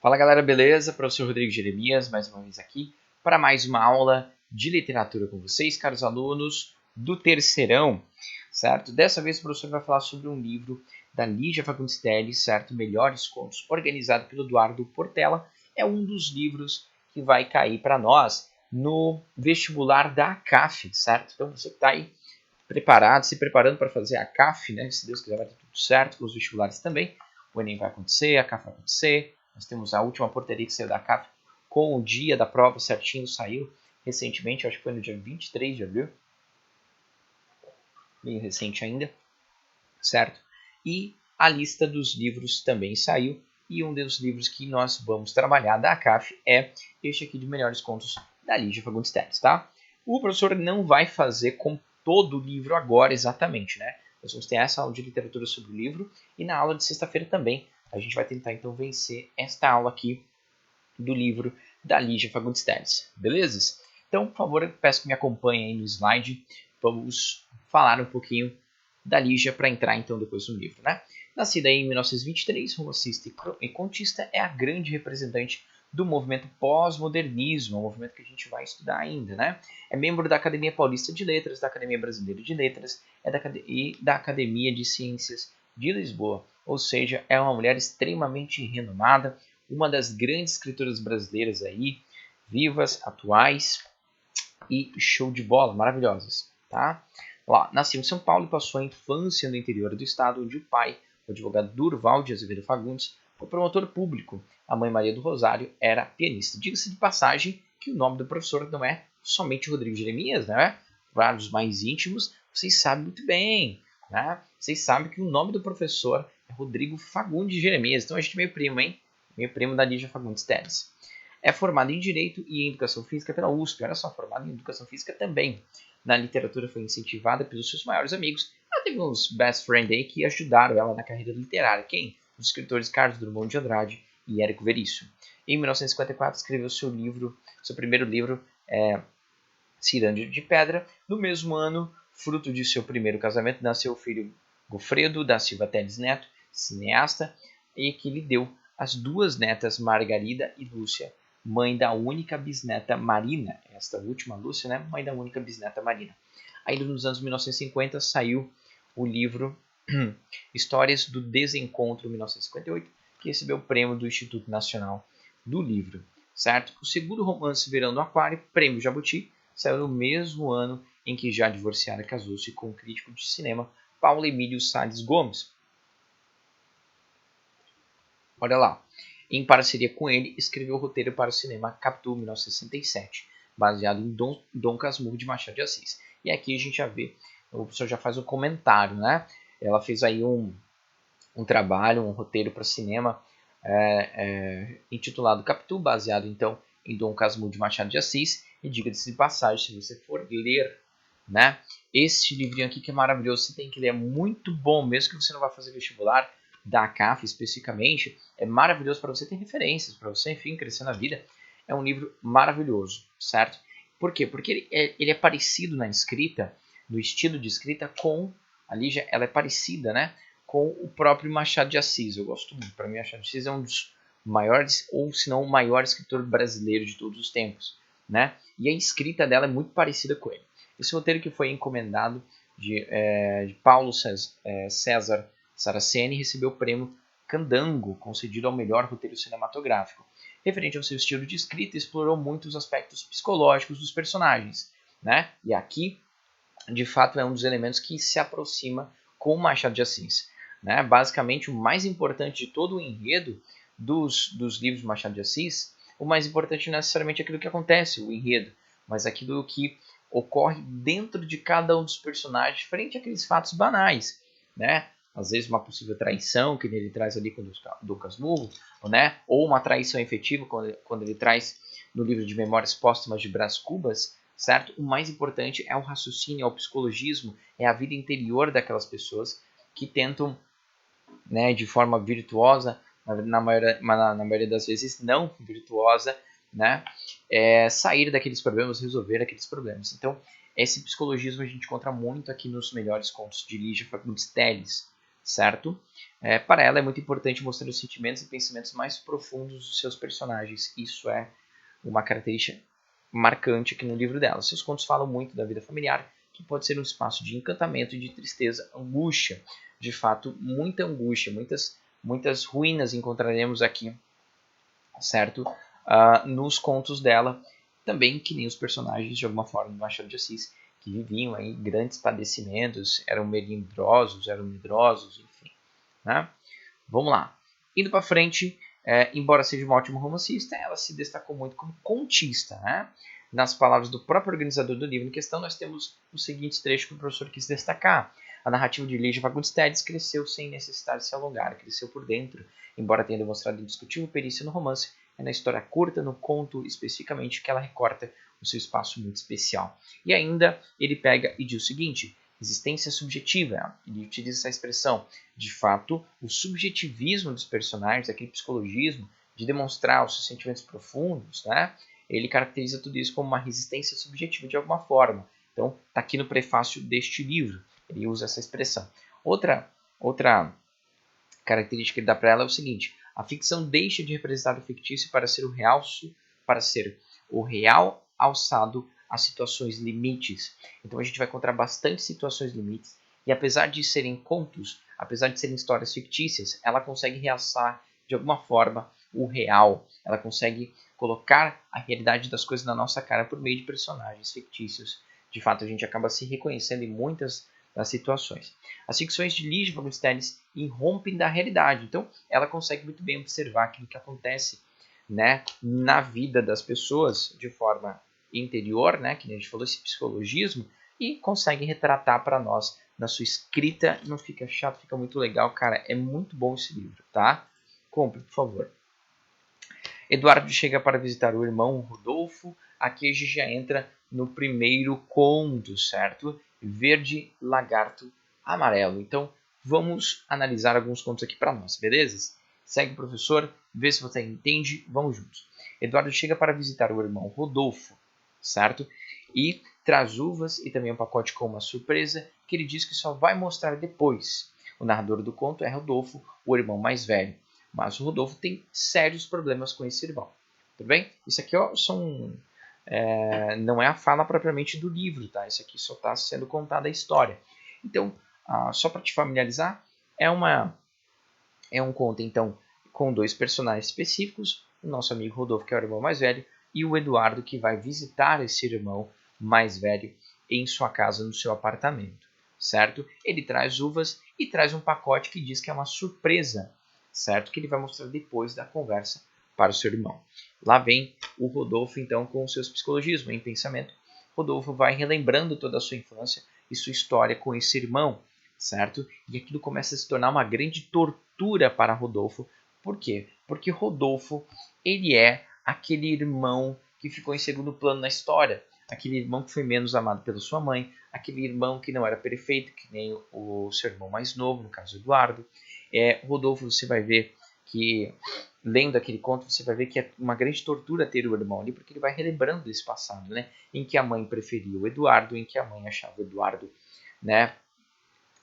Fala galera, beleza? Professor Rodrigo Jeremias, mais uma vez aqui para mais uma aula de literatura com vocês, caros alunos do terceirão, certo? Dessa vez o professor vai falar sobre um livro da Lígia Fagundes Telles, certo? Melhores Contos, organizado pelo Eduardo Portela. É um dos livros que vai cair para nós no vestibular da ACAF, certo? Então você que está aí preparado, se preparando para fazer a ACAF, né? Se Deus quiser vai dar tudo certo com os vestibulares também. O Enem vai acontecer, a ACAF vai acontecer. Nós temos a última portaria que saiu da CAF com o dia da prova certinho, saiu recentemente, acho que foi no dia 23 de abril, bem recente ainda, certo? E a lista dos livros também saiu, e um dos livros que nós vamos trabalhar da CAF é este aqui de Melhores Contos da Lígia Fagundes Telles, tá? O professor não vai fazer com todo o livro agora exatamente, né? Nós vamos ter essa aula de literatura sobre o livro, e na aula de sexta-feira também a gente vai tentar então vencer esta aula aqui do livro da Lígia Fagundes Telles, beleza? Então, por favor, eu peço que me acompanhem aí no slide. Vamos falar um pouquinho da Lígia para entrar então depois no livro, né? Nascida em 1923, romancista e contista, é a grande representante do movimento pós-modernismo, um movimento que a gente vai estudar ainda, né? É membro da Academia Paulista de Letras, da Academia Brasileira de Letras e da Academia de Ciências de Lisboa. Ou seja, é uma mulher extremamente renomada, uma das grandes escritoras brasileiras aí, vivas, atuais e show de bola, maravilhosas, tá? Lá, nasceu em São Paulo e passou a infância no interior do estado, onde o pai, o advogado Durval de Azevedo Fagundes, foi promotor público. A mãe Maria do Rosário era pianista. Diga-se de passagem que o nome do professor não é somente Rodrigo Jeremias, né? Para os mais íntimos, vocês sabem muito bem, né? Vocês sabem que o nome do professor é Rodrigo Fagundes Jeremias. Então a gente é meio primo, hein? Meio primo da Lígia Fagundes Telles. É formado em Direito e em Educação Física pela USP. Olha só, formado em Educação Física também. Na literatura foi incentivada pelos seus maiores amigos. Ela teve uns best friends aí que ajudaram ela na carreira literária. Quem? Os escritores Carlos Drummond de Andrade e Érico Veríssimo. Em 1954 escreveu seu primeiro livro, Cirândio de Pedra. No mesmo ano, fruto de seu primeiro casamento, nasceu o filho Gofredo da Silva Telles Neto, cineasta, e que lhe deu as duas netas Margarida e Lúcia, mãe da única bisneta Marina. Esta última, Lúcia, né? Mãe da única bisneta Marina. Ainda nos anos 1950 saiu o livro Histórias do Desencontro, 1958, que recebeu o prêmio do Instituto Nacional do Livro, certo? O segundo romance, Verão do Aquário, prêmio Jabuti, saiu no mesmo ano em que, já divorciada, casou-se com o crítico de cinema Paulo Emílio Salles Gomes. Olha lá, em parceria com ele, escreveu o roteiro para o cinema Capitu, 1967, baseado em Dom Casmurro de Machado de Assis. E aqui a gente já vê, o professor já faz um comentário, né? Ela fez aí um trabalho, um roteiro para cinema intitulado Capitu, baseado então em Dom Casmurro de Machado de Assis. E diga-se de passagem, se você for ler, né, esse livrinho aqui que é maravilhoso, você tem que ler, é muito bom, mesmo que você não vá fazer vestibular, da CAF especificamente, é maravilhoso para você ter referências, para você, enfim, crescer na vida. É um livro maravilhoso, certo? Por quê? Porque ele é parecido na escrita, no estilo de escrita, com a Lígia, ela é parecida, né, com o próprio Machado de Assis. Eu gosto muito, para mim Machado de Assis é um dos maiores, ou se não o maior escritor brasileiro de todos os tempos, né? E a escrita dela é muito parecida com ele. Esse roteiro que foi encomendado de Paulo César Saraceni recebeu o prêmio Candango, concedido ao melhor roteiro cinematográfico. Referente ao seu estilo de escrita, explorou muito os aspectos psicológicos dos personagens, né? E aqui, de fato, é um dos elementos que se aproxima com o Machado de Assis, né? Basicamente, o mais importante de todo o enredo dos livros de Machado de Assis, o mais importante não é necessariamente aquilo que acontece, o enredo, mas aquilo que ocorre dentro de cada um dos personagens, frente àqueles fatos banais, né? Às vezes uma possível traição, que ele traz ali com o Dom Casmurro, né? Ou uma traição efetiva, quando ele traz no livro de Memórias Póstumas de Brás Cubas, certo? O mais importante é o raciocínio, é o psicologismo, é a vida interior daquelas pessoas que tentam, né, de forma virtuosa, na maioria das vezes não virtuosa, né, sair daqueles problemas, resolver aqueles problemas. Então, esse psicologismo a gente encontra muito aqui nos Melhores Contos de Lígia Fagundes Telles, certo? Para ela é muito importante mostrar os sentimentos e pensamentos mais profundos dos seus personagens. Isso é uma característica marcante aqui no livro dela. Seus contos falam muito da vida familiar, que pode ser um espaço de encantamento, de tristeza, angústia. De fato, muita angústia, muitas ruínas encontraremos aqui, certo? Nos contos dela, também que nem os personagens de alguma forma do Machado de Assis, que viviam aí grandes padecimentos, eram melindrosos, eram medrosos, enfim. Né? Vamos lá. Indo para frente, embora seja uma ótima romancista, ela se destacou muito como contista. Né? Nas palavras do próprio organizador do livro em questão, nós temos os seguintes trechos que o professor quis destacar. A narrativa de Lígia Fagundes Telles cresceu sem necessitar de se alongar, cresceu por dentro, embora tenha demonstrado indiscutível perícia no romance, é na história curta, no conto especificamente, que ela recorta o seu espaço muito especial. E ainda ele pega e diz o seguinte: existência subjetiva, ele utiliza essa expressão. De fato, o subjetivismo dos personagens, aquele psicologismo de demonstrar os seus sentimentos profundos, né? Ele caracteriza tudo isso como uma resistência subjetiva de alguma forma. Então, está aqui no prefácio deste livro, ele usa essa expressão. Outra característica que ele dá para ela é o seguinte: a ficção deixa de representar o fictício para ser o real alçado a situações limites. Então a gente vai encontrar bastante situações limites, e apesar de serem contos, apesar de serem histórias fictícias, ela consegue realçar de alguma forma o real. Ela consegue colocar a realidade das coisas na nossa cara por meio de personagens fictícios. De fato, a gente acaba se reconhecendo em muitas das situações. As ficções de Lígia Fagundes Telles irrompem da realidade. Então, ela consegue muito bem observar aquilo que acontece, né, na vida das pessoas de forma interior, né, que a gente falou, esse psicologismo, e consegue retratar para nós na sua escrita. Não fica chato, fica muito legal, cara. É muito bom esse livro, tá? Compre, por favor. Eduardo chega para visitar o irmão Rodolfo. Aqui a gente já entra no primeiro conto, certo? Verde, lagarto, amarelo. Então, vamos analisar alguns contos aqui para nós, beleza? Segue o professor, vê se você entende, vamos juntos. Eduardo chega para visitar o irmão Rodolfo, certo? E traz uvas e também um pacote com uma surpresa que ele diz que só vai mostrar depois. O narrador do conto é Rodolfo, o irmão mais velho. Mas o Rodolfo tem sérios problemas com esse irmão. Tudo bem? Isso aqui não é a fala propriamente do livro, tá? Isso aqui só está sendo contada a história. Então, só para te familiarizar, é um conto, então, com dois personagens específicos, o nosso amigo Rodolfo, que é o irmão mais velho, e o Eduardo, que vai visitar esse irmão mais velho em sua casa, no seu apartamento, certo? Ele traz uvas e traz um pacote que diz que é uma surpresa, certo? Que ele vai mostrar depois da conversa para o seu irmão. Lá vem o Rodolfo, então, com os seus psicologismos em pensamento. Rodolfo vai relembrando toda a sua infância e sua história com esse irmão, certo? E aquilo começa a se tornar uma grande tortura para Rodolfo. Por quê? Porque Rodolfo, ele é aquele irmão que ficou em segundo plano na história. Aquele irmão que foi menos amado pela sua mãe, aquele irmão que não era perfeito, que nem o seu irmão mais novo, no caso Eduardo. Rodolfo, você vai ver que, lendo aquele conto, você vai ver que é uma grande tortura ter o irmão ali, porque ele vai relembrando desse passado, né? Em que a mãe preferia o Eduardo, em que a mãe achava o Eduardo, né?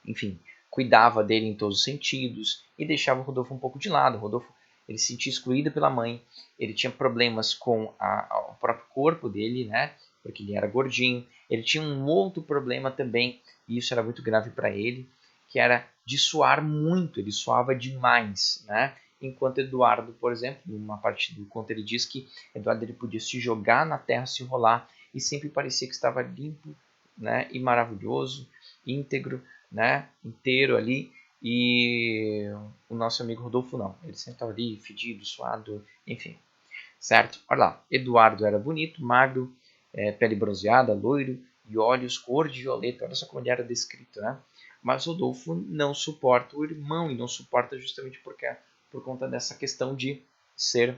Enfim, cuidava dele em todos os sentidos e deixava o Rodolfo um pouco de lado. O Rodolfo, ele se sentia excluído pela mãe, ele tinha problemas com o próprio corpo dele, né? Porque ele era gordinho. Ele tinha um outro problema também, e isso era muito grave para ele, que era de suar muito, ele suava demais, né? Enquanto Eduardo, por exemplo, numa parte do conto ele diz que Eduardo ele podia se jogar na terra, se enrolar, e sempre parecia que estava limpo, né? E maravilhoso, íntegro, né? Inteiro ali. E o nosso amigo Rodolfo não, ele sempre estava ali fedido, suado, enfim, certo? Olha lá, Eduardo era bonito, magro, pele bronzeada, loiro e olhos cor de violeta. Olha só como ele era descrito, né? Mas Rodolfo não suporta o irmão, e não suporta justamente por conta dessa questão de ser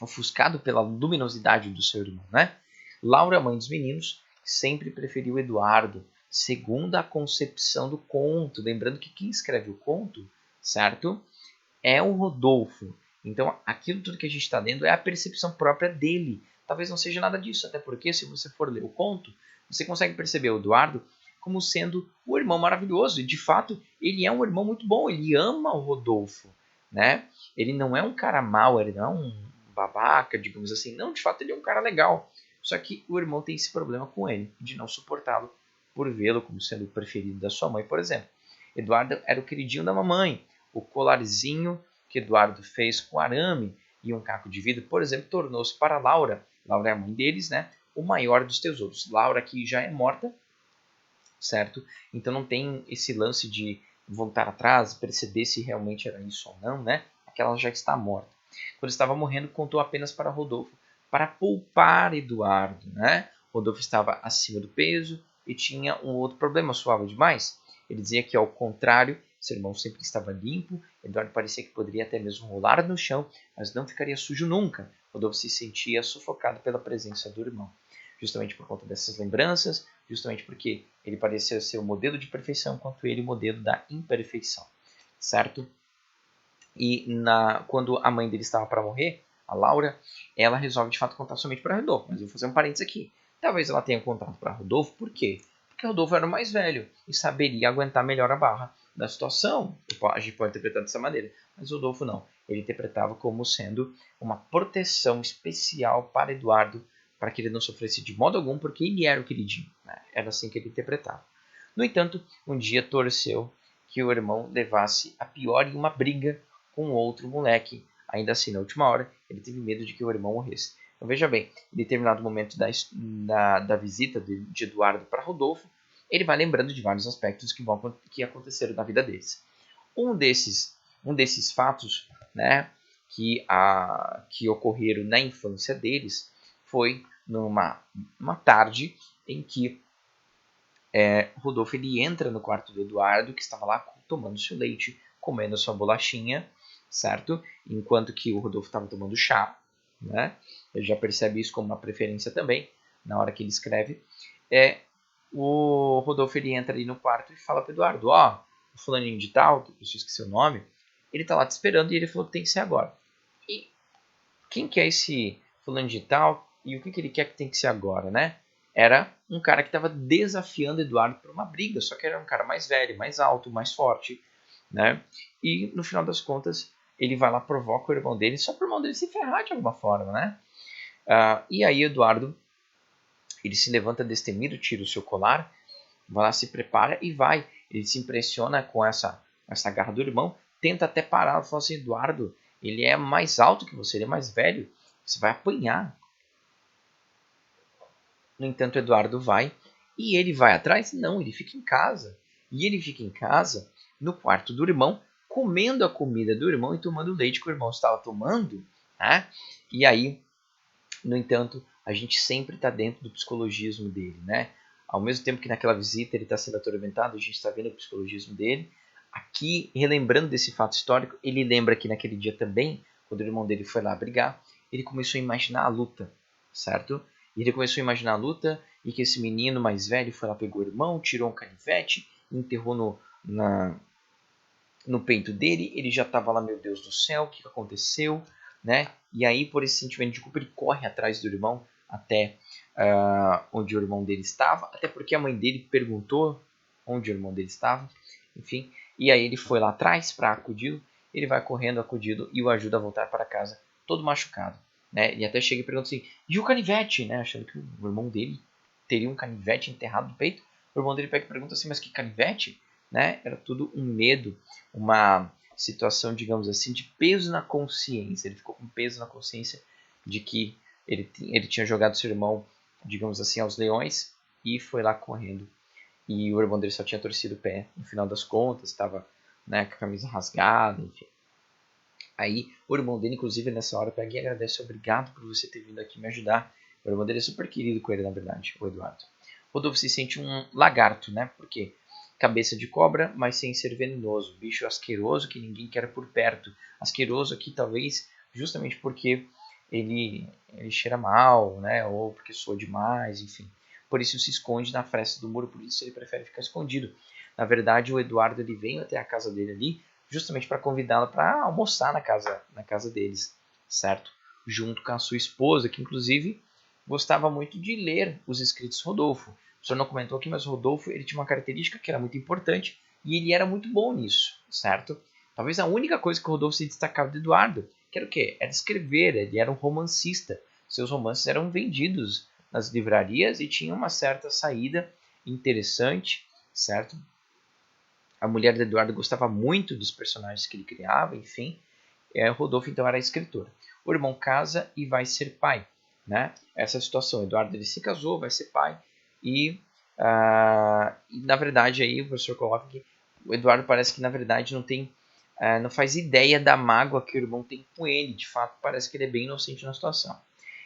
ofuscado pela luminosidade do seu irmão, né? Laura, mãe dos meninos, sempre preferiu Eduardo, segundo a concepção do conto. Lembrando que quem escreve o conto, certo? É o Rodolfo. Então, aquilo tudo que a gente está lendo é a percepção própria dele. Talvez não seja nada disso, até porque se você for ler o conto, você consegue perceber o Eduardo como sendo o irmão maravilhoso. E, de fato, ele é um irmão muito bom. Ele ama o Rodolfo, né? Ele não é um cara mau, ele não é um babaca, digamos assim. Não, de fato, ele é um cara legal. Só que o irmão tem esse problema com ele, de não suportá-lo por vê-lo como sendo o preferido da sua mãe, por exemplo. Eduardo era o queridinho da mamãe. O colarzinho que Eduardo fez com arame e um caco de vidro, por exemplo, tornou-se para Laura, Laura é a mãe deles, né, o maior dos tesouros. Laura que já é morta, certo? Então não tem esse lance de voltar atrás, perceber se realmente era isso ou não, né? Aquela já está morta. Quando estava morrendo, contou apenas para Rodolfo, para poupar Eduardo, né? Rodolfo estava acima do peso e tinha um outro problema, suava demais. Ele dizia que, ao contrário, seu irmão sempre estava limpo, Eduardo parecia que poderia até mesmo rolar no chão, mas não ficaria sujo nunca. Rodolfo se sentia sufocado pela presença do irmão. Justamente por conta dessas lembranças, justamente porque ele parecia ser o modelo de perfeição, quanto ele o modelo da imperfeição, certo? E quando a mãe dele estava para morrer, a Laura, ela resolve de fato contar somente para Rodolfo. Mas eu vou fazer um parênteses aqui. Talvez ela tenha contado para Rodolfo, por quê? Porque Rodolfo era o mais velho e saberia aguentar melhor a barra da situação. A gente pode interpretar dessa maneira, mas Rodolfo não. Ele interpretava como sendo uma proteção especial para Eduardo, para que ele não sofresse de modo algum, porque ele era o queridinho, né? Era assim que ele interpretava. No entanto, um dia torceu que o irmão levasse a pior em uma briga com outro moleque. Ainda assim, na última hora, ele teve medo de que o irmão morresse. Então veja bem, em determinado momento da visita de Eduardo para Rodolfo, ele vai lembrando de vários aspectos que aconteceram na vida deles. Um desses fatos, né, que ocorreram na infância deles foi numa tarde em que Rodolfo ele entra no quarto do Eduardo, que estava lá tomando seu leite, comendo sua bolachinha, certo? Enquanto que o Rodolfo estava tomando chá, né? Ele já percebe isso como uma preferência também, na hora que ele escreve. O Rodolfo ele entra ali no quarto e fala para o Eduardo, o fulaninho de tal, que eu preciso esquecer o nome, ele está lá te esperando e ele falou que tem que ser agora. E quem que é esse fulano de tal e o que ele quer que tem que ser agora, né? Era um cara que estava desafiando Eduardo para uma briga, só que era um cara mais velho, mais alto, mais forte, né? E no final das contas, ele vai lá, provoca o irmão dele, só para o irmão dele se ferrar de alguma forma, né? E aí Eduardo, ele se levanta destemido, tira o seu colar, vai lá, se prepara e vai. Ele se impressiona com essa garra do irmão, tenta até parar, fala assim, Eduardo, ele é mais alto que você, ele é mais velho, você vai apanhar. No entanto, Eduardo vai e ele vai atrás? Não, ele fica em casa. E ele fica em casa, no quarto do irmão, comendo a comida do irmão e tomando o leite que o irmão estava tomando. Né? E aí, no entanto, a gente sempre está dentro do psicologismo dele. Né? Ao mesmo tempo que naquela visita ele está sendo atormentado, a gente está vendo o psicologismo dele. Aqui, relembrando desse fato histórico, ele lembra que naquele dia também, quando o irmão dele foi lá brigar, ele começou a imaginar a luta, certo? E ele começou a imaginar a luta e que esse menino mais velho foi lá, pegou o irmão, tirou um canivete, enterrou no peito dele. Ele já estava lá, meu Deus do céu, o que aconteceu? Né? E aí, por esse sentimento de culpa, ele corre atrás do irmão até onde o irmão dele estava, até porque a mãe dele perguntou onde o irmão dele estava, enfim. E aí ele foi lá atrás para acudi-lo, ele vai correndo, acudido e o ajuda a voltar para casa, todo machucado. Né? E até chega e pergunta assim, e o canivete? Né? Achando que o irmão dele teria um canivete enterrado no peito. O irmão dele pega e pergunta assim, mas que canivete? Né? Era tudo um medo, uma situação, digamos assim, de peso na consciência. Ele ficou com peso na consciência de que ele tinha jogado seu irmão, digamos assim, aos leões e foi lá correndo. E o irmão dele só tinha torcido o pé, no final das contas, estava, né, com a camisa rasgada, enfim. Aí o irmão dele, inclusive, nessa hora, pega e agradece, obrigado por você ter vindo aqui me ajudar. O irmão dele é super querido com ele, na verdade, o Eduardo. Rodolfo se sente um lagarto, né? Porque cabeça de cobra, mas sem ser venenoso. Bicho asqueroso que ninguém quer por perto. Asqueroso aqui, talvez, justamente porque ele cheira mal, né? Ou porque soa demais, enfim. Por isso se esconde na fresta do muro, por isso ele prefere ficar escondido. Na verdade, o Eduardo ele veio até a casa dele ali, justamente para convidá-la para almoçar na casa deles, certo? Junto com a sua esposa, que inclusive gostava muito de ler os escritos de Rodolfo. o senhor não comentou aqui, mas o Rodolfo ele tinha uma característica que era muito importante e ele era muito bom nisso, certo? Talvez a única coisa que o Rodolfo se destacava do Eduardo, que era o quê? Era escrever, ele era um romancista. Seus romances eram vendidos nas livrarias e tinham uma certa saída interessante, certo? A mulher do Eduardo gostava muito dos personagens que ele criava, enfim. O Rodolfo então era escritor. O irmão casa e vai ser pai, né? Essa situação. O Eduardo ele se casou, vai ser pai e na verdade aí o professor coloca que o Eduardo parece que na verdade não faz ideia da mágoa que o irmão tem com ele. De fato, parece que ele é bem inocente na situação.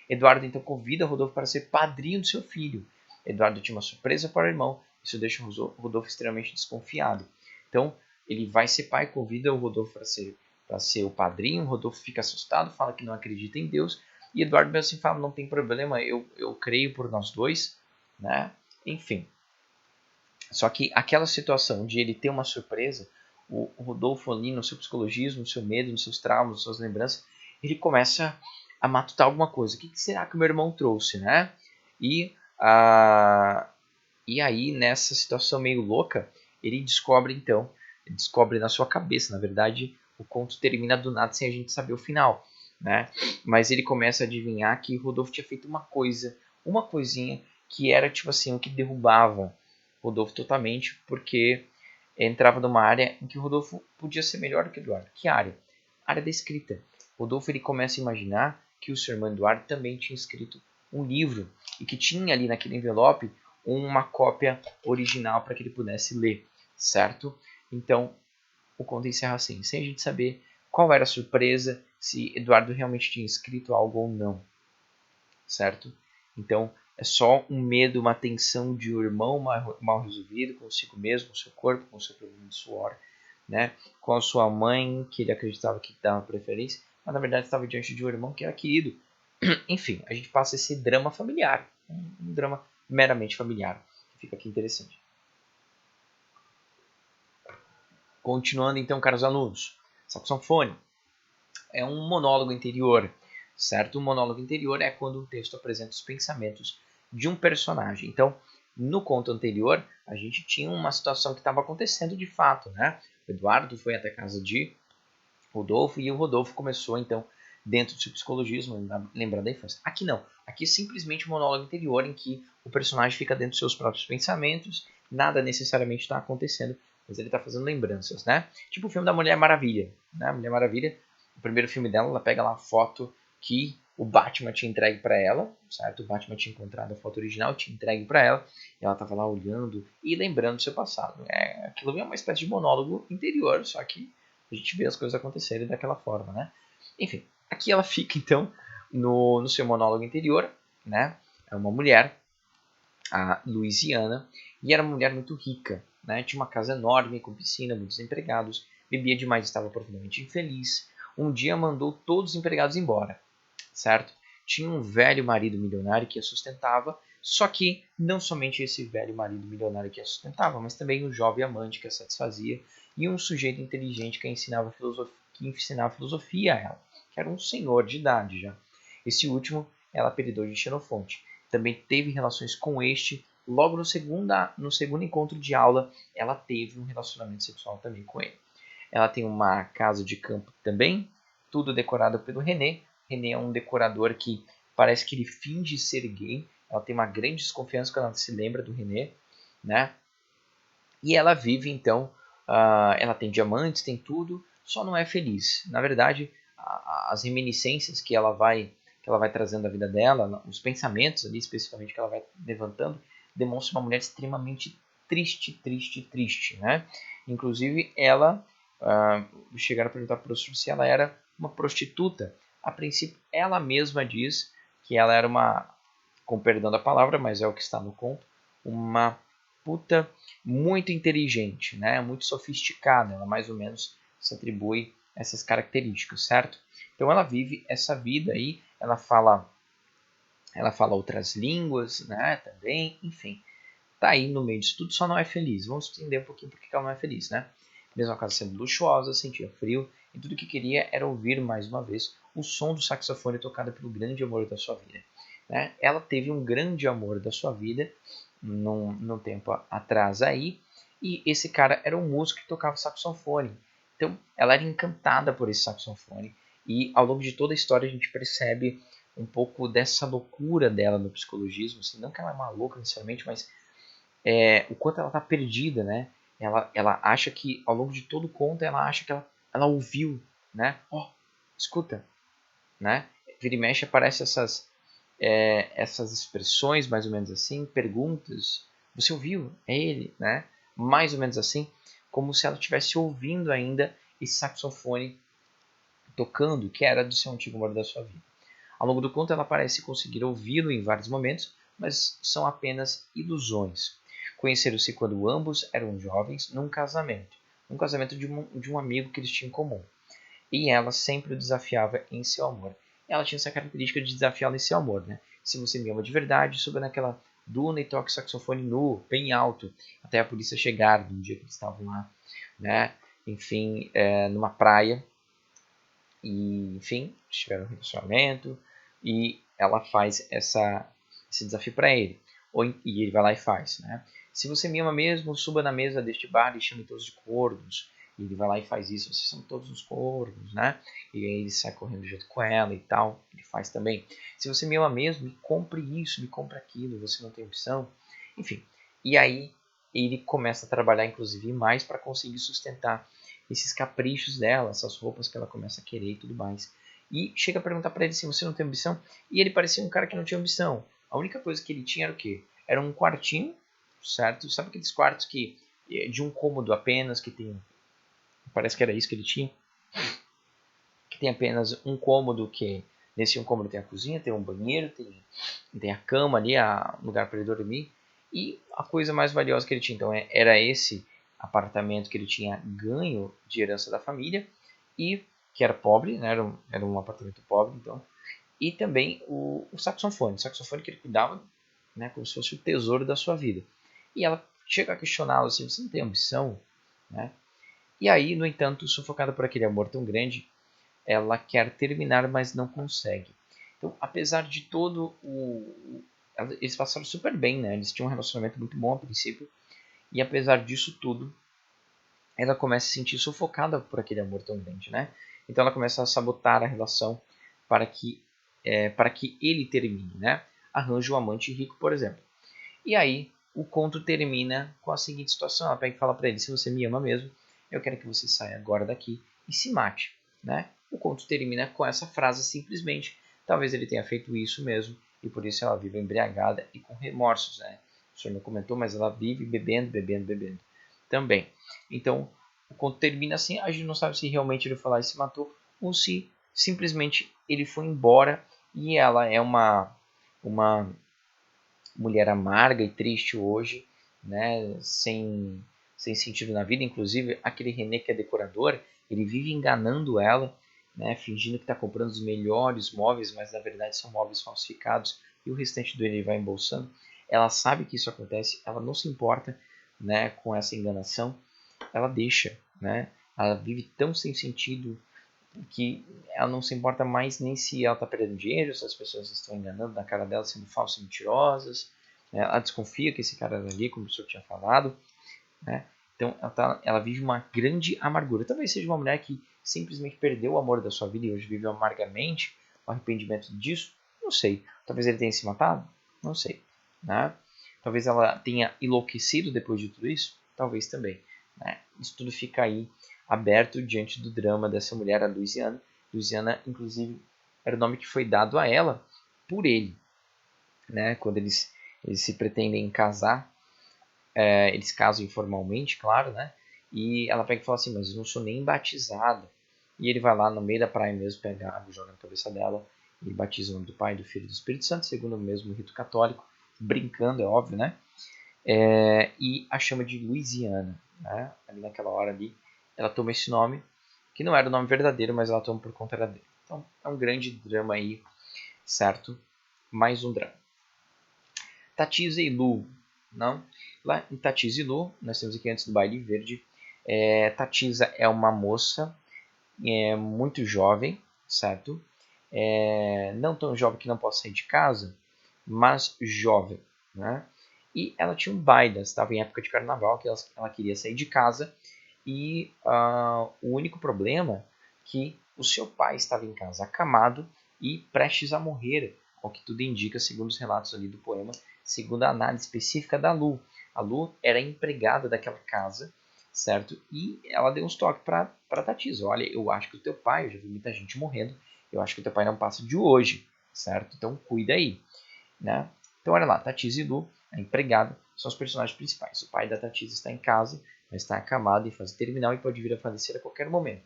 Eduardo então convida Rodolfo para ser padrinho do seu filho. Eduardo tinha uma surpresa para o irmão. Isso deixa o Rodolfo extremamente desconfiado. Então, ele vai ser pai, convida o Rodolfo para ser o padrinho. O Rodolfo fica assustado, fala que não acredita em Deus. E Eduardo mesmo assim fala, não tem problema, eu creio por nós dois, né? Enfim. Só que aquela situação de ele ter uma surpresa, o Rodolfo ali no seu psicologismo, no seu medo, nos seus traumas, nas suas lembranças, ele começa a matutar alguma coisa. O que será que o meu irmão trouxe, né? E aí, nessa situação meio louca, ele descobre na sua cabeça, na verdade, o conto termina do nada sem a gente saber o final, né? Mas ele começa a adivinhar que Rodolfo tinha feito uma coisinha que era tipo assim, o que derrubava Rodolfo totalmente, porque entrava numa área em que Rodolfo podia ser melhor do que Eduardo. Que área? A área da escrita. Rodolfo ele começa a imaginar que o seu irmão Eduardo também tinha escrito um livro e que tinha ali naquele envelope uma cópia original para que ele pudesse ler, certo? Então, o conto encerra assim, sem a gente saber qual era a surpresa, se Eduardo realmente tinha escrito algo ou não, certo? Então, é só um medo, uma tensão de um irmão mal resolvido consigo mesmo, com o seu corpo, com o seu problema de suor, né? Com a sua mãe, que ele acreditava que dava preferência, mas na verdade estava diante de um irmão que era querido. Enfim, a gente passa esse drama familiar, um drama meramente familiar, que fica aqui interessante. Continuando então, caros alunos, saxofone é um monólogo interior, certo? Um monólogo interior é quando o texto apresenta os pensamentos de um personagem. Então, no conto anterior, a gente tinha uma situação que estava acontecendo de fato, né? O Eduardo foi até a casa de Rodolfo e o Rodolfo começou então dentro do seu psicologismo, lembrando da infância. Aqui não, aqui é simplesmente um monólogo interior em que o personagem fica dentro dos seus próprios pensamentos, nada necessariamente está acontecendo, mas ele está fazendo lembranças, né? Tipo o filme da Mulher Maravilha, né? Mulher Maravilha, o primeiro filme dela, ela pega lá a foto que o Batman tinha entregue para ela, certo? O Batman tinha encontrado a foto original, tinha entregue para ela, e ela estava lá olhando e lembrando do seu passado. Aquilo é uma espécie de monólogo interior, só que a gente vê as coisas acontecerem daquela forma, né? Enfim, aqui ela fica então no seu monólogo interior, né? É uma mulher, a Louisiana, e era uma mulher muito rica, né? Tinha uma casa enorme com piscina, muitos empregados, bebia demais, estava profundamente infeliz. Um dia mandou todos os empregados embora, certo? Tinha um velho marido milionário que a sustentava, só que não somente esse velho marido milionário que a sustentava, mas também um jovem amante que a satisfazia e um sujeito inteligente que ensinava filosofia a ela, que era um senhor de idade já. Esse último ela apelidou de Xenofonte. Também teve relações com este. Logo no segundo encontro de aula, ela teve um relacionamento sexual também com ele. Ela tem uma casa de campo também, tudo decorado pelo René. René é um decorador que parece que ele finge ser gay. Ela tem uma grande desconfiança quando ela se lembra do René, né? E ela vive então, ela tem diamantes, tem tudo, só não é feliz. Na verdade, as reminiscências que ela vai trazendo da vida dela, os pensamentos ali especificamente que ela vai levantando, demonstram uma mulher extremamente triste, né? Inclusive, ela chegaram a perguntar para o professor se ela era uma prostituta. A princípio, ela mesma diz que ela era uma, com perdão da palavra, mas é o que está no conto, uma puta muito inteligente, né? Muito sofisticada. Ela mais ou menos se atribui essas características, certo? Então ela vive essa vida aí, ela fala outras línguas, né? Também, enfim, tá aí no meio disso tudo, só não é feliz. Vamos entender um pouquinho por que ela não é feliz, né? Mesmo a casa sendo luxuosa, sentia frio e tudo que queria era ouvir mais uma vez o som do saxofone tocado pelo grande amor da sua vida. Né? Ela teve um grande amor da sua vida num tempo atrás aí, e esse cara era um músico que tocava saxofone. Então ela era encantada por esse saxofone, e ao longo de toda a história a gente percebe um pouco dessa loucura dela no psicologismo, assim, não que ela é maluca necessariamente, mas o quanto ela está perdida, né? Ela acha que, ao longo de todo o conto, ela acha que ela ouviu, né? Ó, escuta, né? Vira e mexe aparece essas expressões, mais ou menos assim, perguntas. Você ouviu? É ele, né? Mais ou menos assim, como se ela estivesse ouvindo ainda esse saxofone tocando, que era do seu antigo amor da sua vida. Ao longo do conto, ela parece conseguir ouvi-lo em vários momentos, mas são apenas ilusões. Conheceram-se quando ambos eram jovens num casamento de um amigo que eles tinham em comum. E ela sempre o desafiava em seu amor. Ela tinha essa característica de desafiá-lo em seu amor, né? Se você me ama de verdade, suba naquela duna e toque saxofone nu, bem alto, até a polícia chegar no dia que eles estavam lá, né? Enfim, numa praia, e enfim, tiveram um relacionamento e ela faz esse desafio para ele. E ele vai lá e faz, né? Se você me ama mesmo, suba na mesa deste bar e chame todos de cornos. E ele vai lá e faz isso, vocês são todos os cornos, né? E aí ele sai correndo junto com ela e tal, ele faz também. Se você me ama mesmo, me compre isso, me compre aquilo, você não tem opção. Enfim, e aí ele começa a trabalhar inclusive mais para conseguir sustentar esses caprichos dela, essas roupas que ela começa a querer e tudo mais. E chega a perguntar para ele se você não tem ambição. E ele parecia um cara que não tinha ambição. A única coisa que ele tinha era o quê? Era um quartinho, certo? Sabe aqueles quartos que de um cômodo apenas, que tem... Parece que era isso que ele tinha. Que tem apenas um cômodo, que nesse um cômodo tem a cozinha, tem um banheiro, tem a cama ali, um lugar para ele dormir. E a coisa mais valiosa que ele tinha, então, era esse apartamento que ele tinha ganho de herança da família, e que era pobre, né? Era um apartamento pobre, então. E também o saxofone. O saxofone que ele cuidava, né, como se fosse o tesouro da sua vida. E ela chega a questioná-lo assim, você não tem ambição? Né? E aí, no entanto, sufocada por aquele amor tão grande, ela quer terminar, mas não consegue. Então, apesar de todo eles passaram super bem, né? Eles tinham um relacionamento muito bom a princípio. E apesar disso tudo, ela começa a se sentir sufocada por aquele amor tão grande, né? Então ela começa a sabotar a relação para que, para que ele termine, né? Arranja um amante rico, por exemplo. E aí o conto termina com a seguinte situação. Ela pega e fala para ele, se você me ama mesmo, eu quero que você saia agora daqui e se mate, né? O conto termina com essa frase simplesmente. Talvez ele tenha feito isso mesmo e por isso ela vive embriagada e com remorsos, né? O senhor não comentou, mas ela vive bebendo, bebendo, bebendo também. Então, o conto termina assim, a gente não sabe se realmente ele foi lá e se matou ou se simplesmente ele foi embora e ela é uma mulher amarga e triste hoje, né, sem sentido na vida. Inclusive, aquele René que é decorador, ele vive enganando ela, né, fingindo que está comprando os melhores móveis, mas na verdade são móveis falsificados e o restante do ele vai embolsando. Ela sabe que isso acontece, ela não se importa, né, com essa enganação, ela deixa, né? Ela vive tão sem sentido que ela não se importa mais nem se ela está perdendo dinheiro, se as pessoas estão enganando na cara dela, sendo falsas e mentirosas. Né? Ela desconfia que esse cara era ali, como o senhor tinha falado. Né? Então ela vive uma grande amargura. Talvez seja uma mulher que simplesmente perdeu o amor da sua vida e hoje vive amargamente o arrependimento disso. Não sei. Talvez ele tenha se matado. Não sei. Né? Talvez ela tenha enlouquecido depois de tudo isso. Talvez também. Né? Isso tudo fica aí aberto diante do drama dessa mulher, a Louisiana. Louisiana, inclusive, era o nome que foi dado a ela por ele. Né? Quando eles se pretendem casar, eles casam informalmente, claro, né? E ela pega e fala assim, mas eu não sou nem batizada. E ele vai lá no meio da praia mesmo, pega água, joga na cabeça dela, e batiza o nome do Pai, do Filho e do Espírito Santo, segundo o mesmo rito católico, brincando, é óbvio, né? E a chama de Louisiana, né? Ali naquela hora ali, ela toma esse nome, que não era o nome verdadeiro, mas ela toma por conta dele. Então, é um grande drama aí, certo? Mais um drama. Tatiza e Lu, não? Lá em Tatiza e Lu, nós temos aqui antes do Baile Verde, Tatiza é uma moça muito jovem, certo? Não tão jovem que não possa sair de casa, mas jovem, né? e ela tinha um baile, estava em época de carnaval, que ela queria sair de casa, e o único problema é que o seu pai estava em casa acamado e prestes a morrer, ao que tudo indica, segundo os relatos ali do poema, segundo a análise específica da Lu. A Lu era empregada daquela casa, certo? E ela deu uns toques para Tatisa. Olha, eu acho que o teu pai, eu já vi muita gente morrendo, eu acho que o teu pai não passa de hoje, certo? Então cuida aí, né? Então olha lá, Tatisa e Lu, a empregada, são os personagens principais. O pai da Tatisa está em casa, mas está acamado em fase terminal e pode vir a falecer a qualquer momento.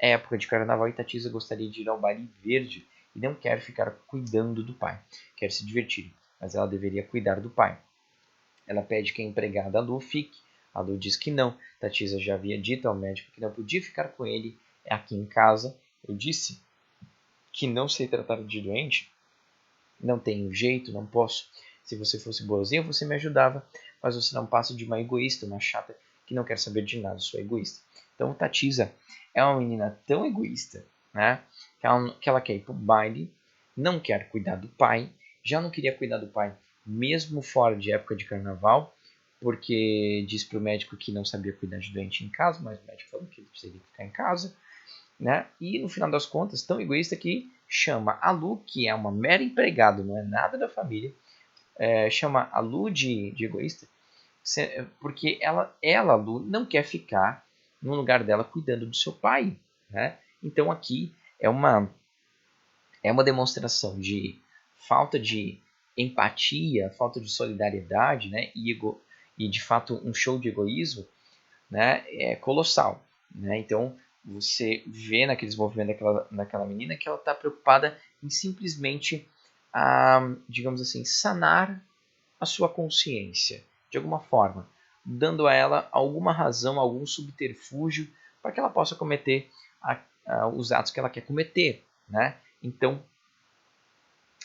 É época de carnaval e Tatisa gostaria de ir ao baile verde e não quer ficar cuidando do pai. Quer se divertir, mas ela deveria cuidar do pai. Ela pede que a empregada Lu fique. A Lu diz que não. Tatisa já havia dito ao médico que não podia ficar com ele aqui em casa. Eu disse que não sei tratar de doente. Não tenho jeito, não posso. Se você fosse boazinha, você me ajudava. Mas você não passa de uma egoísta, uma chata que não quer saber de nada, sou egoísta. Então Tatisa é uma menina tão egoísta, né? Que ela quer ir pro baile, não quer cuidar do pai, já não queria cuidar do pai mesmo fora de época de carnaval, porque disse pro médico que não sabia cuidar de doente em casa, mas o médico falou que ele teria que ficar em casa, né? E no final das contas, tão egoísta que chama a Lu, que é uma mera empregada, não é nada da família, chama a Lu de egoísta, porque ela, Lu, não quer ficar no lugar dela cuidando do seu pai, né? Então aqui é uma demonstração de falta de empatia, falta de solidariedade, né? E de fato um show de egoísmo, né? É colossal, né? Então você vê naqueles movimentos daquela menina que ela está preocupada em simplesmente, digamos assim, sanar a sua consciência, de alguma forma, dando a ela alguma razão, algum subterfúgio para que ela possa cometer os atos que ela quer cometer, né? Então,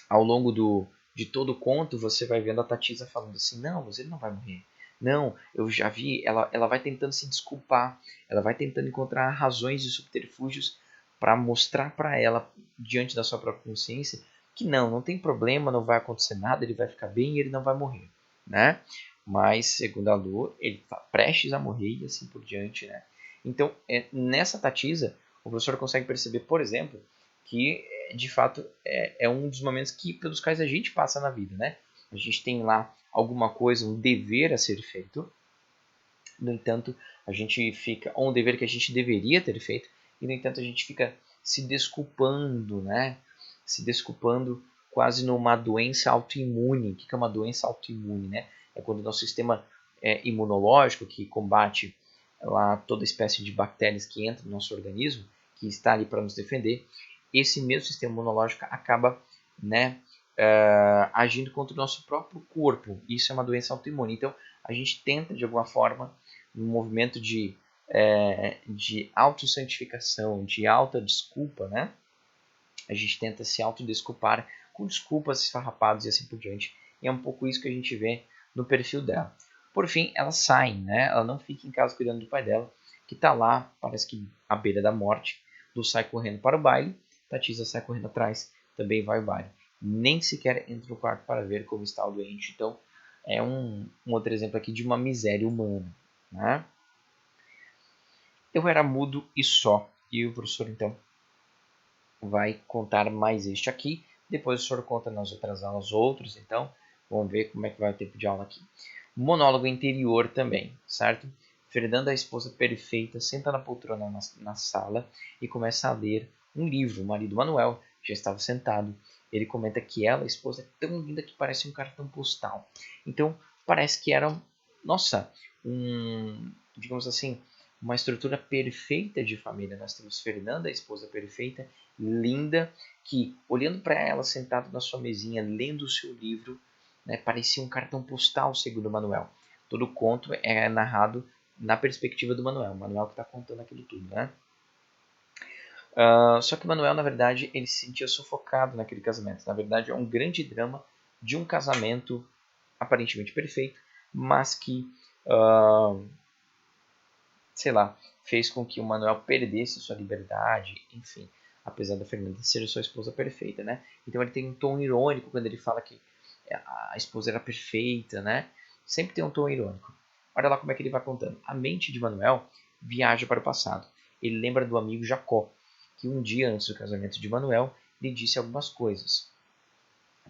ao longo de todo o conto, você vai vendo a Tatisa falando assim, não, mas ele não vai morrer. Não, eu já vi, ela vai tentando se desculpar, ela vai tentando encontrar razões e subterfúgios para mostrar para ela, diante da sua própria consciência, que não tem problema, não vai acontecer nada, ele vai ficar bem e ele não vai morrer, né? Mas, segundo a Lu, ele está prestes a morrer e assim por diante, né? Então, nessa Tatisa, o professor consegue perceber, por exemplo, que de fato é um dos momentos pelos quais a gente passa na vida, né? A gente tem lá alguma coisa, um dever a ser feito, no entanto, a gente fica, ou um dever que a gente deveria ter feito, e no entanto a gente fica se desculpando, né? Se desculpando quase numa doença autoimune. O que é uma doença autoimune, né? É quando o nosso sistema imunológico, que combate lá toda espécie de bactérias que entram no nosso organismo, que está ali para nos defender, esse mesmo sistema imunológico acaba, né, agindo contra o nosso próprio corpo. Isso é uma doença autoimune. Então, a gente tenta, de alguma forma, num movimento de autossantificação, de autodesculpa, né? A gente tenta se autodesculpar com desculpas esfarrapadas e assim por diante. E é um pouco isso que a gente vê no perfil dela. Por fim, ela sai, né? Ela não fica em casa cuidando do pai dela, que está lá, parece que à beira da morte. Lu sai correndo para o baile, Tatisa sai correndo atrás, também vai ao baile. Nem sequer entra no quarto para ver como está o doente. Então, é um outro exemplo aqui de uma miséria humana, né? Eu era mudo e só. E o professor, então, vai contar mais este aqui. Depois o senhor conta nas outras aulas outros, então vamos ver como é que vai o tempo de aula aqui. Monólogo interior também, certo? Fernanda, a esposa perfeita, senta na poltrona na sala e começa a ler um livro. O marido Manuel já estava sentado. Ele comenta que ela, a esposa, é tão linda que parece um cartão postal. Então, parece que era, nossa, digamos assim, uma estrutura perfeita de família. Nós temos Fernanda, a esposa perfeita, linda, que olhando para ela sentada na sua mesinha, lendo o seu livro, né, parecia um cartão postal, segundo Manuel. Todo o conto é narrado na perspectiva do Manuel. O Manuel que está contando aquilo tudo, né? Só que Manuel, na verdade, ele se sentia sufocado naquele casamento. Na verdade, é um grande drama de um casamento aparentemente perfeito, mas que, sei lá, fez com que o Manuel perdesse sua liberdade, enfim, apesar da Fernanda ser sua esposa perfeita, né? Então ele tem um tom irônico quando ele fala que a esposa era perfeita, né? sempre tem um tom irônico. Olha lá como é que ele vai contando. A mente de Manuel viaja para o passado. Ele lembra do amigo Jacó, que um dia antes do casamento de Manuel lhe disse algumas coisas.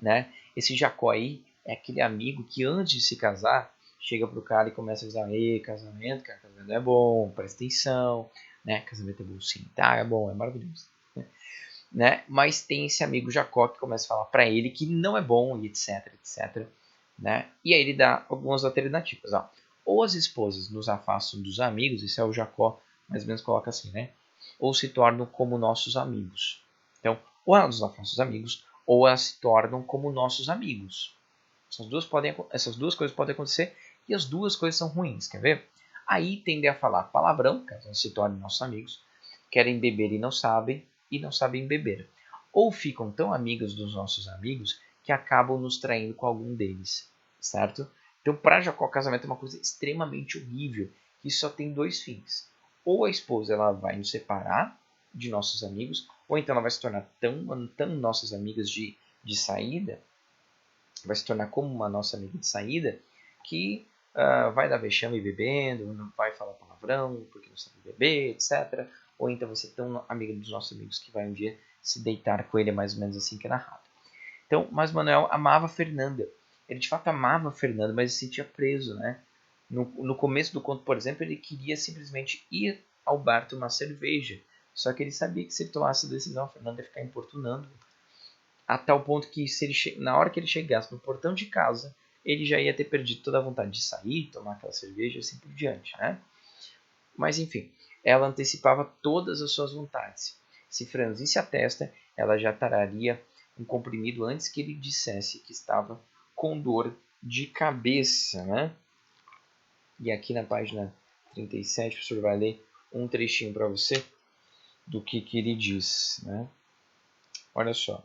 Né? Esse Jacó aí é aquele amigo que antes de se casar, chega pro cara e começa a dizer, ei, casamento, cara, casamento é bom, presta atenção, né? Casamento é bom sim, tá, é bom, é maravilhoso. Né? Mas tem esse amigo Jacó que começa a falar para ele que não é bom e etc, etc. Né? E aí ele dá algumas alternativas. Ó. Ou as esposas nos afastam dos amigos, isso é o Jacó, mais ou menos coloca assim, né? Ou se tornam como nossos amigos. Então, ou elas nos afastam dos amigos, ou elas se tornam como nossos amigos. Essas duas coisas podem acontecer e as duas coisas são ruins, quer ver? Aí tendem a falar palavrão, caso elas se tornem nossos amigos, querem beber e não sabem beber. Ou ficam tão amigos dos nossos amigos que acabam nos traindo com algum deles, certo? Então, para Jacó, o casamento é uma coisa extremamente horrível, que só tem dois fins. Ou a esposa ela vai nos separar de nossos amigos, ou então ela vai se tornar tão nossas amigas de saída, vai se tornar como uma nossa amiga de saída, que vai dar vexame bebendo, não vai falar palavrão, porque não sabe beber, etc. Ou então vai ser tão amiga dos nossos amigos que vai um dia se deitar com ele, mais ou menos assim que é narrado. Então, mas Manuel amava Fernanda. Ele de fato amava Fernanda, mas se sentia preso, né? No começo do conto, por exemplo, ele queria simplesmente ir ao bar tomar cerveja. Só que ele sabia que se ele tomasse a decisão, a Fernanda ia ficar importunando a tal ponto que se ele na hora que ele chegasse no portão de casa, ele já ia ter perdido toda a vontade de sair, tomar aquela cerveja e assim por diante, né? Mas enfim, ela antecipava todas as suas vontades. Se franzisse a testa, ela já tararia um comprimido antes que ele dissesse que estava com dor de cabeça, né? E aqui na página 37, o professor vai ler um trechinho para você do que ele diz, né? Olha só.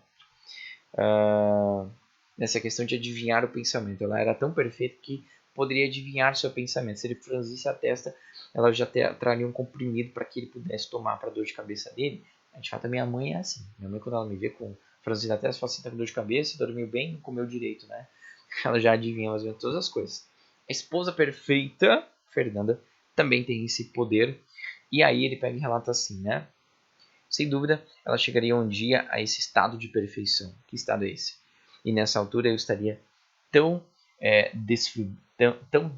Nessa questão de adivinhar o pensamento. Ela era tão perfeita que poderia adivinhar seu pensamento. Se ele franzisse a testa, ela já traria um comprimido para que ele pudesse tomar para a dor de cabeça dele. De fato, a minha mãe é assim. Minha mãe, quando ela me vê com franzir a testa, fala assim, tá com dor de cabeça, dormiu bem, não comeu direito, né? Ela já adivinha mais ou menos todas as coisas. A esposa perfeita, Fernanda, também tem esse poder. E aí ele pega e relata assim, né? Sem dúvida, ela chegaria um dia a esse estado de perfeição. Que estado é esse? E nessa altura eu estaria tão tão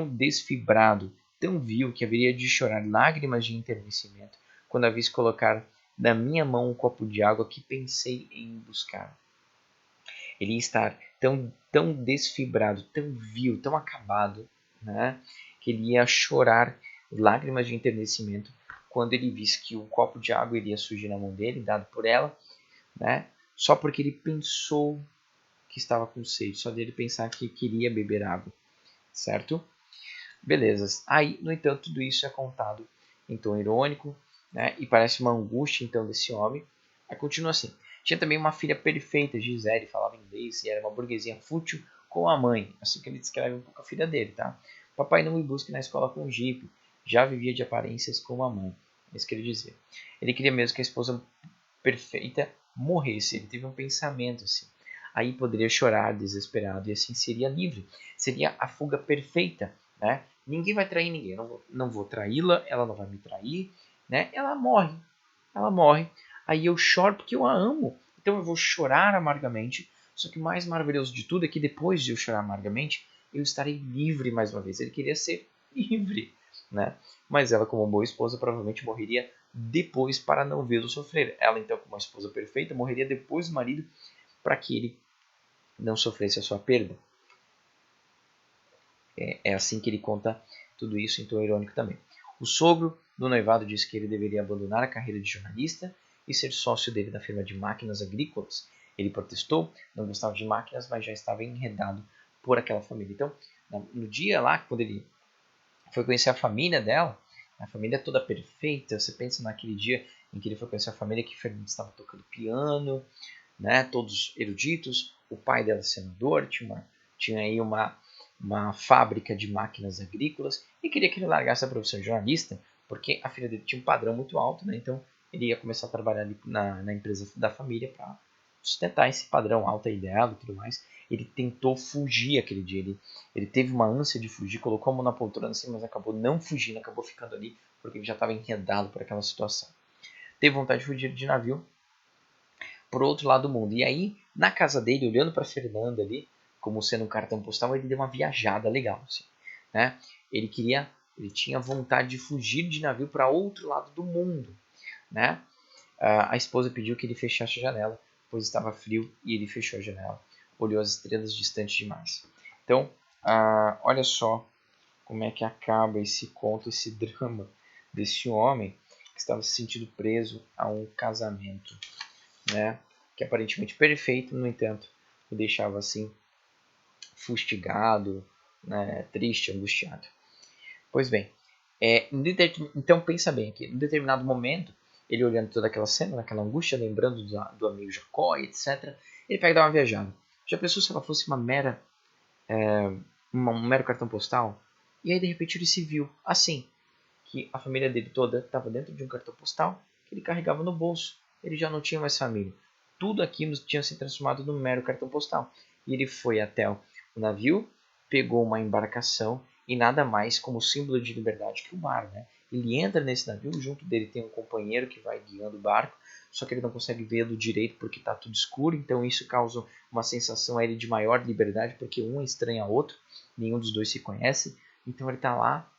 desfibrado, tão vil que haveria de chorar lágrimas de enternecimento quando a visse colocar na minha mão um copo de água que pensei em buscar. Ele ia estar tão desfibrado, tão vil, tão acabado, né, que ele ia chorar lágrimas de enternecimento quando ele visse que o copo de água iria surgir na mão dele, dado por ela, né, só porque ele pensou que estava com sede, só dele pensar que queria beber água, certo? Beleza. Aí, no entanto, tudo isso é contado em tom irônico, né, e parece uma angústia, então, desse homem. Aí continua assim. Tinha também uma filha perfeita, Gisele, falava inglês e era uma burguesia fútil com a mãe. Assim que ele descreve um pouco a filha dele, tá? Papai não me busque na escola com o jipe. Já vivia de aparências com a mãe. É isso que ele dizia. Ele queria mesmo que a esposa perfeita morresse. Ele teve um pensamento assim. Aí poderia chorar desesperado e assim seria livre. Seria a fuga perfeita, né? Ninguém vai trair ninguém. Eu não vou traí-la, ela não vai me trair, né? Ela morre. Ela morre. Aí eu choro porque eu a amo. Então eu vou chorar amargamente. Só que o mais maravilhoso de tudo é que depois de eu chorar amargamente, eu estarei livre mais uma vez. Ele queria ser livre, né? Mas ela, como uma boa esposa, provavelmente morreria depois para não vê-lo sofrer. Ela, então, como uma esposa perfeita, morreria depois do marido para que ele não sofresse a sua perda. É assim que ele conta tudo isso em tom irônico também. O sogro do noivado disse que ele deveria abandonar a carreira de jornalista e ser sócio dele da firma de máquinas agrícolas. Ele protestou, não gostava de máquinas, mas já estava enredado por aquela família. Então, no dia lá, quando ele foi conhecer a família dela, a família toda perfeita, você pensa naquele dia em que ele foi conhecer a família que Fernando estava tocando piano, né, todos eruditos, o pai dela senador, tinha aí uma fábrica de máquinas agrícolas e queria que ele largasse a profissão de jornalista, porque a filha dele tinha um padrão muito alto, né? Então ele ia começar a trabalhar ali na empresa da família para sustentar esse padrão alto ideal e tudo mais. Ele tentou fugir aquele dia. Ele teve uma ânsia de fugir, colocou a mão na poltrona assim, mas acabou não fugindo, acabou ficando ali porque ele já estava enredado por aquela situação. Teve vontade de fugir de navio para o outro lado do mundo. E aí, na casa dele, olhando para Fernanda ali, como sendo um cartão postal, ele deu uma viajada legal. Assim, né? Ele tinha vontade de fugir de navio para outro lado do mundo. Né? A esposa pediu que ele fechasse a janela, pois estava frio, e ele fechou a janela. Olhou as estrelas distantes demais. Então, olha só como é que acaba esse conto, esse drama desse homem que estava se sentindo preso a um casamento, né? Que aparentemente perfeito, no entanto, o deixava assim fustigado, né? Triste, angustiado. Pois bem, então pensa bem aqui, em determinado momento, ele olhando toda aquela cena, naquela angústia, lembrando do amigo Jacó, etc., ele pega e dá uma viajada. Já pensou se ela fosse um mero cartão postal? E aí, de repente, ele se viu assim, que a família dele toda estava dentro de um cartão postal que ele carregava no bolso. Ele já não tinha mais família. Tudo aquilo tinha se transformado num mero cartão postal. E ele foi até o navio, pegou uma embarcação e nada mais como símbolo de liberdade que o mar, né? Ele entra nesse navio, junto dele tem um companheiro que vai guiando o barco, só que ele não consegue vê-lo direito porque está tudo escuro, então isso causa uma sensação a ele de maior liberdade, porque um estranha ao outro, nenhum dos dois se conhece, então ele está lá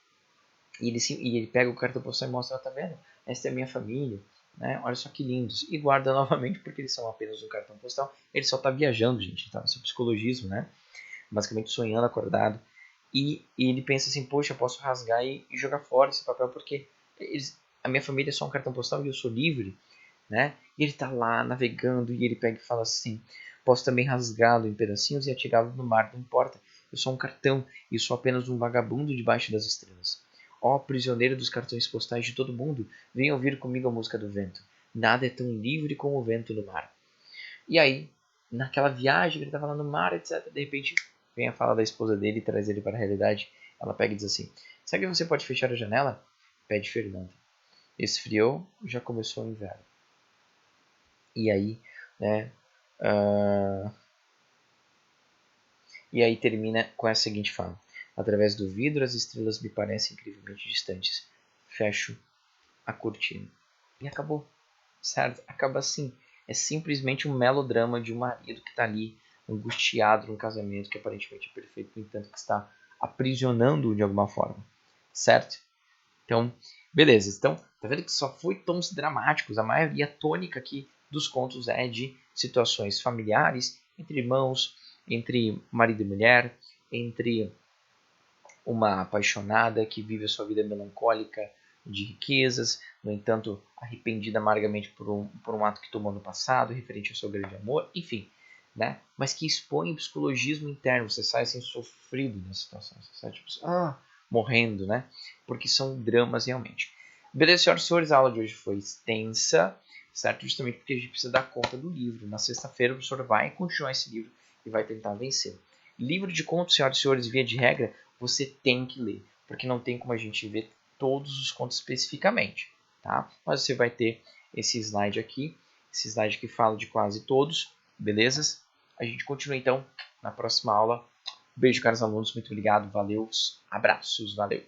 e ele pega o cartão postal e mostra, tá vendo? Essa é a minha família, né? Olha só que lindos. E guarda novamente porque eles são apenas um cartão postal. Ele só tá viajando, gente. Tá? Isso é psicologismo, né? Basicamente sonhando acordado. E ele pensa assim, poxa, eu posso rasgar e jogar fora esse papel porque a minha família é só um cartão postal e eu sou livre, né? E ele tá lá navegando e ele pega e fala assim, posso também rasgá-lo em pedacinhos e atirá-lo no mar, não importa. Eu sou um cartão e sou apenas um vagabundo debaixo das estrelas. Ó, prisioneiro dos cartões postais de todo mundo, venha ouvir comigo a música do vento. Nada é tão livre como o vento no mar. E aí, naquela viagem que ele estava lá no mar, etc., de repente, vem a fala da esposa dele e traz ele para a realidade. Ela pega e diz assim, sabe que você pode fechar a janela? Pede Fernanda. Esfriou, já começou o inverno. E aí, né, e aí termina com a seguinte fala. Através do vidro, as estrelas me parecem incrivelmente distantes. Fecho a cortina. E acabou, certo? Acaba assim. É simplesmente um melodrama de um marido que está ali angustiado num casamento que aparentemente é perfeito, no entanto que está aprisionando-o de alguma forma, certo? Então, beleza. Então, tá vendo que só foi tons dramáticos. A maioria tônica aqui dos contos é de situações familiares, entre irmãos, entre marido e mulher, entre uma apaixonada que vive a sua vida melancólica de riquezas, no entanto, arrependida amargamente por um ato que tomou no passado, referente ao seu grande amor, enfim, né? Mas que expõe o psicologismo interno, você sai assim sofrido na situação, você sai tipo, morrendo, né? Porque são dramas realmente. Beleza, senhoras e senhores, a aula de hoje foi extensa, certo? Justamente porque a gente precisa dar conta do livro. Na sexta-feira o professor vai continuar esse livro e vai tentar vencê-lo. Livro de contos, senhoras e senhores, via de regra, você tem que ler, porque não tem como a gente ver todos os contos especificamente, tá? Mas você vai ter esse slide aqui, esse slide que fala de quase todos, belezas? A gente continua então na próxima aula. Beijo, caros alunos, muito obrigado, valeu, abraços, valeu!